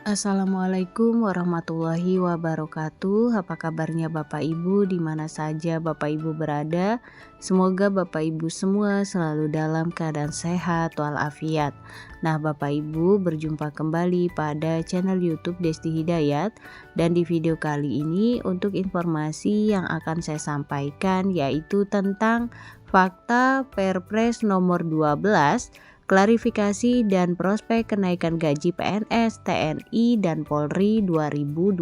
Assalamualaikum warahmatullahi wabarakatuh. Apa kabarnya Bapak Ibu di mana saja Bapak Ibu berada? Semoga Bapak Ibu semua selalu dalam keadaan sehat walafiat. Nah, Bapak Ibu berjumpa kembali pada channel YouTube Desti Hidayat, dan di video kali ini untuk informasi yang akan saya sampaikan yaitu tentang fakta Perpres nomor 12, klarifikasi dan prospek kenaikan gaji PNS, TNI, dan Polri 2025.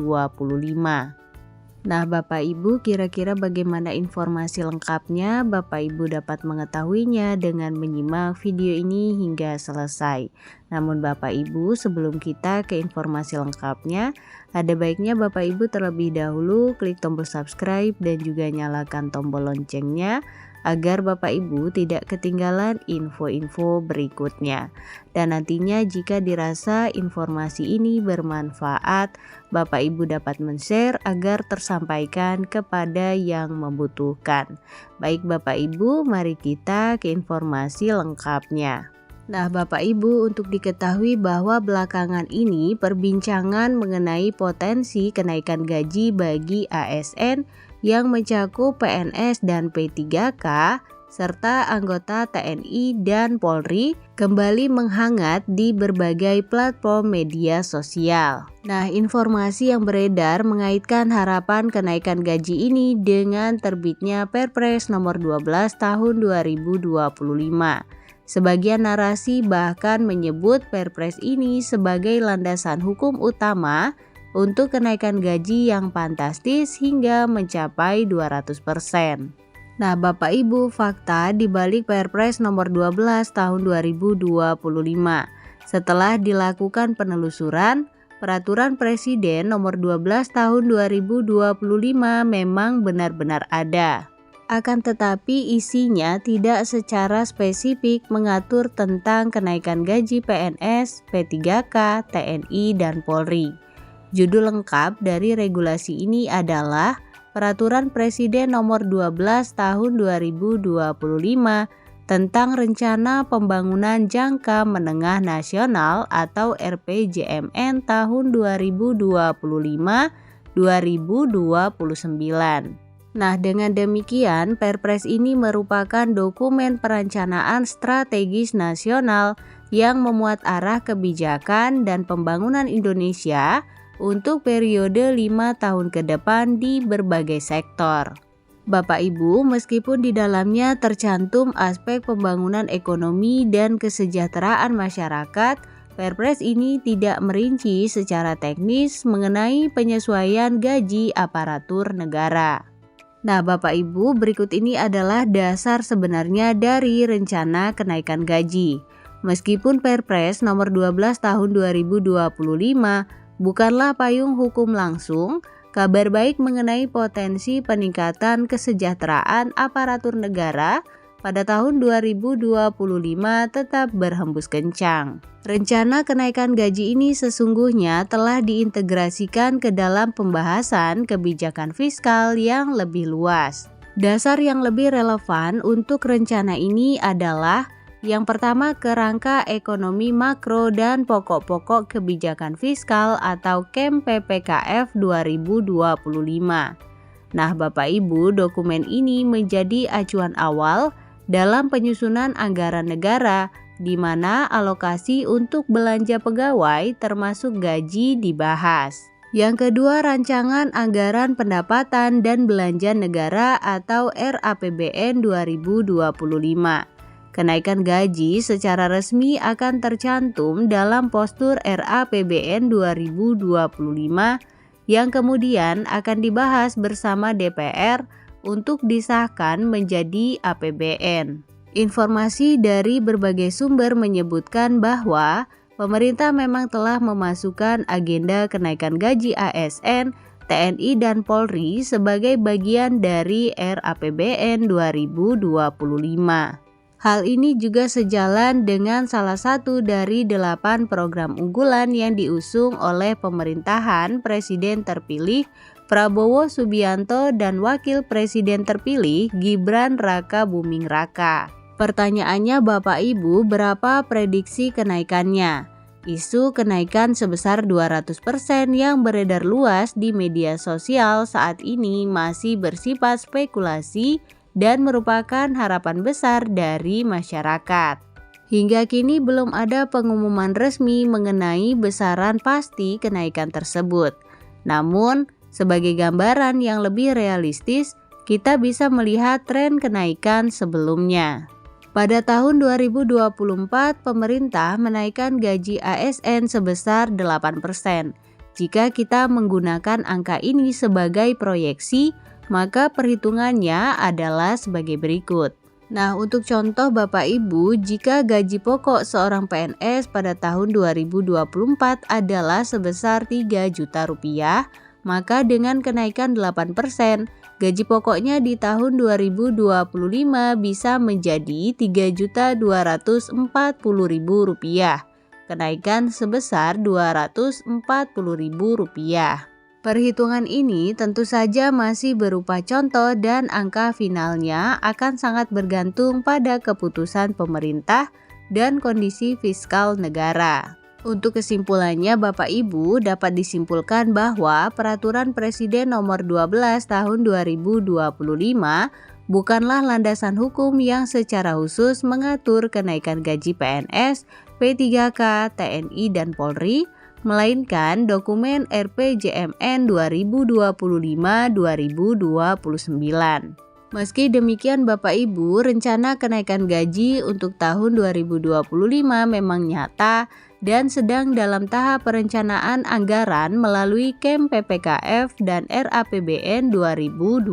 Nah, Bapak Ibu, kira-kira bagaimana informasi lengkapnya? Bapak Ibu dapat mengetahuinya dengan menyimak video ini hingga selesai. Namun Bapak Ibu, sebelum kita ke informasi lengkapnya, ada baiknya Bapak Ibu terlebih dahulu klik tombol subscribe dan juga nyalakan tombol loncengnya agar Bapak Ibu tidak ketinggalan info-info berikutnya. Dan nantinya jika dirasa informasi ini bermanfaat, Bapak Ibu dapat men-share agar tersampaikan kepada yang membutuhkan. Baik Bapak Ibu, mari kita ke informasi lengkapnya. Nah, Bapak Ibu, untuk diketahui bahwa belakangan ini perbincangan mengenai potensi kenaikan gaji bagi ASN yang mencakup PNS dan P3K serta anggota TNI dan Polri kembali menghangat di berbagai platform media sosial. Nah, informasi yang beredar mengaitkan harapan kenaikan gaji ini dengan terbitnya Perpres nomor 12 tahun 2025. Sebagian narasi bahkan menyebut Perpres ini sebagai landasan hukum utama untuk kenaikan gaji yang fantastis hingga mencapai 200%. Nah, Bapak Ibu, fakta di balik Perpres nomor 12 tahun 2025. Setelah dilakukan penelusuran, Peraturan Presiden nomor 12 tahun 2025 memang benar-benar ada. Akan tetapi isinya tidak secara spesifik mengatur tentang kenaikan gaji PNS, P3K, TNI, dan Polri. Judul lengkap dari regulasi ini adalah Peraturan Presiden nomor 12 tahun 2025 tentang Rencana Pembangunan Jangka Menengah Nasional atau RPJMN tahun 2025-2029. Nah, dengan demikian Perpres ini merupakan dokumen perencanaan strategis nasional yang memuat arah kebijakan dan pembangunan Indonesia untuk periode 5 tahun ke depan di berbagai sektor. Bapak Ibu, meskipun di dalamnya tercantum aspek pembangunan ekonomi dan kesejahteraan masyarakat, Perpres ini tidak merinci secara teknis mengenai penyesuaian gaji aparatur negara. Nah, Bapak Ibu, berikut ini adalah dasar sebenarnya dari rencana kenaikan gaji. Meskipun Perpres nomor 12 tahun 2025 bukanlah payung hukum langsung, kabar baik mengenai potensi peningkatan kesejahteraan aparatur negara pada tahun 2025 tetap berhembus kencang. Rencana kenaikan gaji ini sesungguhnya telah diintegrasikan ke dalam pembahasan kebijakan fiskal yang lebih luas. Dasar yang lebih relevan untuk rencana ini adalah yang pertama, kerangka ekonomi makro dan pokok-pokok kebijakan fiskal atau KEM PPKF 2025. Nah, Bapak Ibu, dokumen ini menjadi acuan awal dalam penyusunan anggaran negara di mana alokasi untuk belanja pegawai termasuk gaji dibahas. Yang kedua, rancangan anggaran pendapatan dan belanja negara atau RAPBN 2025. Kenaikan gaji secara resmi akan tercantum dalam postur RAPBN 2025 yang kemudian akan dibahas bersama DPR untuk disahkan menjadi APBN. Informasi dari berbagai sumber menyebutkan bahwa pemerintah memang telah memasukkan agenda kenaikan gaji ASN, TNI, dan Polri sebagai bagian dari RAPBN 2025. Hal ini juga sejalan dengan salah satu dari 8 program unggulan yang diusung oleh pemerintahan Presiden terpilih Prabowo Subianto dan Wakil Presiden terpilih Gibran Raka Buming Raka. Pertanyaannya Bapak Ibu, berapa prediksi kenaikannya? Isu kenaikan sebesar 200% yang beredar luas di media sosial saat ini masih bersifat spekulasi dan merupakan harapan besar dari masyarakat. Hingga kini belum ada pengumuman resmi mengenai besaran pasti kenaikan tersebut. Namun, sebagai gambaran yang lebih realistis, kita bisa melihat tren kenaikan sebelumnya. Pada tahun 2024, pemerintah menaikkan gaji ASN sebesar 8%. Jika kita menggunakan angka ini sebagai proyeksi, maka perhitungannya adalah sebagai berikut. Nah, untuk contoh Bapak Ibu, jika gaji pokok seorang PNS pada tahun 2024 adalah sebesar 3 juta rupiah, maka dengan kenaikan 8%, gaji pokoknya di tahun 2025 bisa menjadi Rp3.240.000, kenaikan sebesar Rp240.000. Perhitungan ini tentu saja masih berupa contoh dan angka finalnya akan sangat bergantung pada keputusan pemerintah dan kondisi fiskal negara. Untuk kesimpulannya Bapak Ibu dapat disimpulkan bahwa Peraturan Presiden Nomor 12 Tahun 2025 bukanlah landasan hukum yang secara khusus mengatur kenaikan gaji PNS, P3K, TNI, dan Polri, melainkan dokumen RPJMN 2025-2029. Meski demikian Bapak Ibu, rencana kenaikan gaji untuk tahun 2025 memang nyata dan sedang dalam tahap perencanaan anggaran melalui KEM PPKF dan RAPBN 2025.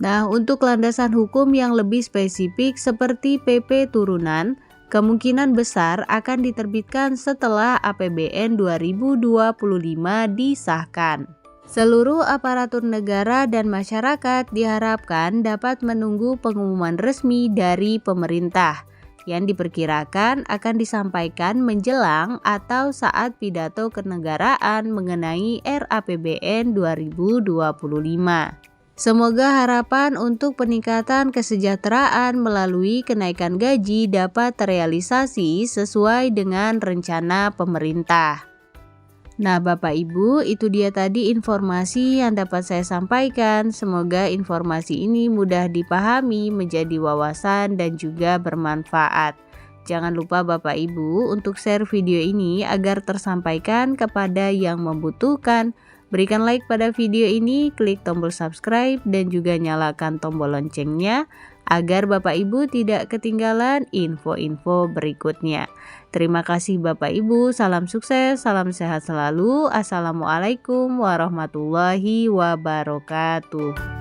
Nah, untuk landasan hukum yang lebih spesifik seperti PP turunan, kemungkinan besar akan diterbitkan setelah APBN 2025 disahkan. Seluruh aparatur negara dan masyarakat diharapkan dapat menunggu pengumuman resmi dari pemerintah yang diperkirakan akan disampaikan menjelang atau saat pidato kenegaraan mengenai RAPBN 2025. Semoga harapan untuk peningkatan kesejahteraan melalui kenaikan gaji dapat terrealisasi sesuai dengan rencana pemerintah. Nah Bapak Ibu, itu dia tadi informasi yang dapat saya sampaikan. Semoga informasi ini mudah dipahami, menjadi wawasan dan juga bermanfaat. Jangan lupa Bapak Ibu untuk share video ini agar tersampaikan kepada yang membutuhkan. Berikan like pada video ini, klik tombol subscribe dan juga nyalakan tombol loncengnya agar Bapak Ibu tidak ketinggalan info-info berikutnya. Terima kasih Bapak Ibu, salam sukses, salam sehat selalu. Assalamualaikum warahmatullahi wabarakatuh.